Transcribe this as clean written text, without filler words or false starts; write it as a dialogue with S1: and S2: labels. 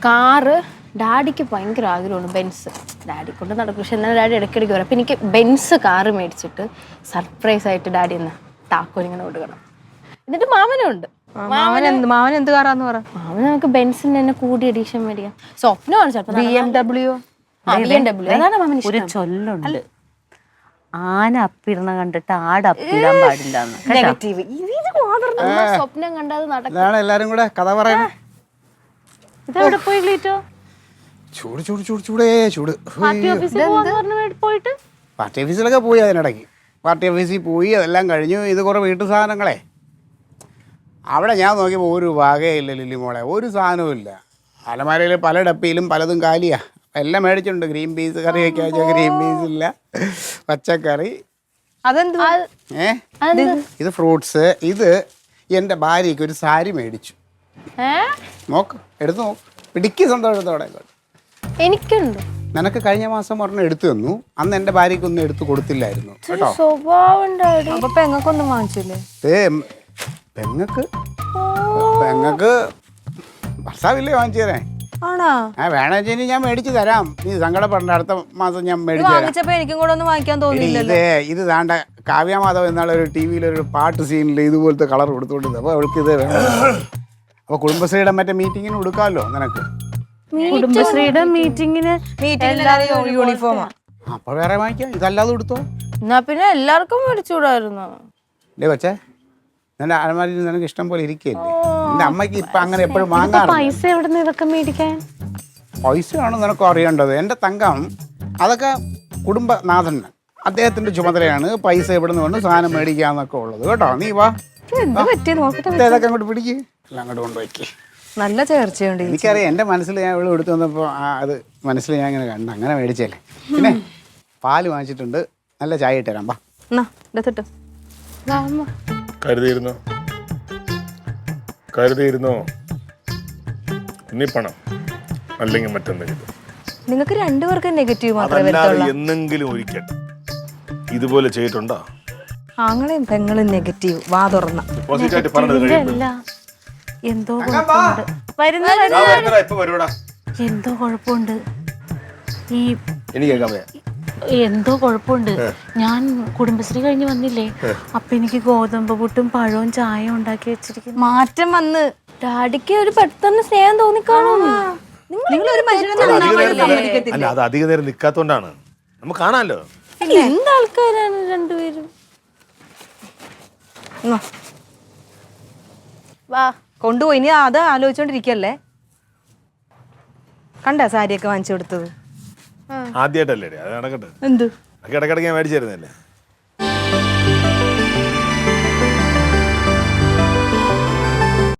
S1: Car ഡാഡിക്ക് ഭയങ്കര ആഗ്രഹമാണ്. ബെൻസ് ഡാഡി കൊണ്ട് നടക്കും, പക്ഷെ എന്നാൽ ഡാഡി ഇടയ്ക്കിടയ്ക്ക് വരും. അപ്പം എനിക്ക് ബെൻസ് കാറ് മേടിച്ചിട്ട് സർപ്രൈസ് ആയിട്ട് ഡാഡി എന്ന് താക്കോലിങ്ങനെ കൊടുക്കണം. എന്നിട്ട് മാമനുണ്ട്.
S2: മാമൻ എന്ത് കാറാന്ന് പറ?
S1: മാമൻ നമുക്ക് ബെൻസിന്റെ തന്നെ കൂടി എഡീഷൻ മേടിക്കാം. സ്വപ്നമാണ് ചിലപ്പോൾ
S2: BMW.
S1: അതാണ് മാമന്
S3: ഒരു ചൊല്ലുണ്ട്, ആന അപ്പിടണ കണ്ടിട്ട് ആട് അപ്പിടാൻ പാടില്ല.
S1: നെഗറ്റീവ്. സ്വപ്നം കണ്ടത് നടക്കും.
S4: എല്ലാരും കൂടെ കഥ പറയാം.
S3: ഇതെവിടെ പോയി ക്ലീറ്റോ?
S4: ചൂട് ചൂട് ചൂട് ചൂടേ ചൂട്.
S3: പാർട്ടി ഓഫീസിൽ പോയിട്ട്
S4: പാർട്ടി ഓഫീസിലൊക്കെ പോയി. അതിനിടയ്ക്ക് പാർട്ടി ഓഫീസിൽ പോയി, അതെല്ലാം കഴിഞ്ഞു. ഇത് കുറേ വീട്ടു സാധനങ്ങളെ അവിടെ ഞാൻ നോക്കിയപ്പോൾ ഒരു വകയില്ല ലില്ലി മോളെ, ഒരു സാധനവും ഇല്ല. അലമാരയിൽ പല ഡപ്പിയിലും പലതും കാലിയാ. എല്ലാം മേടിച്ചിട്ടുണ്ട്. ഗ്രീൻ പീസ് കറി വയ്ക്കാൻ വെച്ചാൽ ഗ്രീൻ പീസ് ഇല്ല, പച്ചക്കറി. ഇത് ഫ്രൂട്ട്സ്. ഇത് എൻ്റെ ഭാര്യയ്ക്ക് ഒരു സാരി മേടിച്ചു. നോക്ക്, എടുത്ത് നോക്ക്, പിടിക്ക് സന്തോഷത്തോടെ.
S1: എനിക്കുണ്ട്.
S4: നിനക്ക് കഴിഞ്ഞ മാസം ഒരെണ്ണം എടുത്തു തന്നു. അന്ന് എൻ്റെ ഭാര്യയ്ക്കൊന്നും എടുത്തു കൊടുത്തില്ലായിരുന്നു കേട്ടോ.
S1: സ്വഭാവം
S2: പെങ്ങൾക്കൊന്നും വാങ്ങിച്ചില്ലേ?
S4: പെങ്ങക്ക് ഭർത്താവില്ലേ വാങ്ങിച്ചു തരാൻ?
S2: ആണോ?
S4: വേണമെങ്കിൽ ഞാൻ മേടിച്ചു തരാം. നീ സങ്കടപ്പെടേണ്ട, അടുത്ത മാസം ഞാൻ മേടിച്ചു തരാം.
S2: എനിക്കും കൂടെ ഒന്നും വാങ്ങിക്കാൻ തോന്നിയില്ല.
S4: ഇത് താണ്ട കാവ്യമാധവ് എന്നാളൊരു ടി വിയിലൊരു പാട്ട് സീനിൽ ഇതുപോലത്തെ കളർ കൊടുത്തുകൊണ്ടിരുന്നത്. അപ്പോൾ അവൾക്ക് ഇത് വേണം. അപ്പോൾ കുടുംബശ്രീയുടെ മറ്റേ മീറ്റിങ്ങിന് കൊടുക്കാമല്ലോ നിനക്ക്.
S3: കുടുംബശ്രീയുടെ മീറ്റിങ്ങിന്
S2: യൂണിഫോമാ.
S4: അപ്പോൾ വേറെ വാങ്ങിക്കാം, ഇതല്ലാതെ കൊടുത്തോ.
S1: എന്നാ പിന്നെ എല്ലാവർക്കും മേടിച്ചുകൂടായിരുന്നു.
S4: കൊച്ചേ, നിന്റെ അലമാരിയിൽ നിനക്ക് ഇഷ്ടം പോലെ ഇരിക്കുകയല്ലേ. എൻ്റെ അമ്മയ്ക്ക് ഇപ്പം അങ്ങനെ എപ്പോഴും വാങ്ങാറില്ല.
S3: പൈസ എവിടെ നിന്ന് ഇതൊക്കെ മേടിക്കാൻ?
S4: പൈസയാണ് നിനക്ക് അറിയേണ്ടത്. എൻ്റെ തങ്കം അതൊക്കെ കുടുംബനാഥന്, അദ്ദേഹത്തിൻ്റെ ചുമതലയാണ് പൈസ എവിടെ നിന്ന് കൊണ്ട് സാധനം മേടിക്കാന്നൊക്കെ ഉള്ളത് കേട്ടോ. നീ വാ, ഇതൊക്കെ അങ്ങോട്ട് പിടിക്ക്, എല്ലാം അങ്ങോട്ട് കൊണ്ടുപോയിക്ക്.
S2: നല്ല ചേർച്ചയുണ്ട്.
S4: എനിക്കറിയാം, എൻ്റെ മനസ്സിൽ ഞാൻ ഇവിടെ എടുത്തു വന്നപ്പോൾ അത് മനസ്സിൽ ഞാൻ ഇങ്ങനെ കണ്ടു, അങ്ങനെ മേടിച്ചല്ലേ. പിന്നെ പാല് വാങ്ങിച്ചിട്ടുണ്ട്, നല്ല ചായ ഇട്ട് തരാം. വാ.
S5: കരുതിയിരുന്നോ ഇനി പണം അല്ലെങ്കിൽ മറ്റെന്തെങ്കിലും?
S2: നിങ്ങൾക്ക് രണ്ടുപേർക്ക് നെഗറ്റീവ് മാത്രമേ
S5: എന്നെങ്കിലും ഒരിക്കൽ ഇതുപോലെ ചെയ്തിട്ടുണ്ടോ?
S2: ആങ്ങളെയും പെങ്ങളും നെഗറ്റീവ്. വാ തുറന്ന
S3: എന്തോ എന്തോ കുഴപ്പമുണ്ട്. ഈ എന്തോ കുഴപ്പമുണ്ട്. ഞാൻ കുടുംബശ്രീ കഴിഞ്ഞ് വന്നില്ലേ, അപ്പൊ എനിക്ക് ഗോതമ്പ് പുട്ടും പഴവും ചായയും ഉണ്ടാക്കി വെച്ചിരിക്കുന്നു.
S2: മാറ്റം വന്ന്
S1: ഡാഡിക്ക് ഒരു പെട്ടെന്ന് സ്നേഹം തോന്നിക്കാണും.
S5: അല്ല, അത് അധിക നേരം നിക്കാത്തോണ്ടാണ്. നമുക്ക് കാണാലോ
S1: എന്താൾക്കാരാണ് രണ്ടുപേരും. വാ,
S2: കൊണ്ടുപോയി. ഇനി അത് ആലോചിച്ചോണ്ടിരിക്കല്ലേ. കണ്ട സാരിയൊക്കെ വാങ്ങിച്ചു കൊടുത്തത്
S5: ആദ്യമായിട്ടല്ലേ? അത് നടക്കട്ടെ.
S2: എന്ത്
S5: ഇടയ്ക്കിടയ്ക്ക് ഞാൻ മേടിച്ചിരുന്നല്ലേ.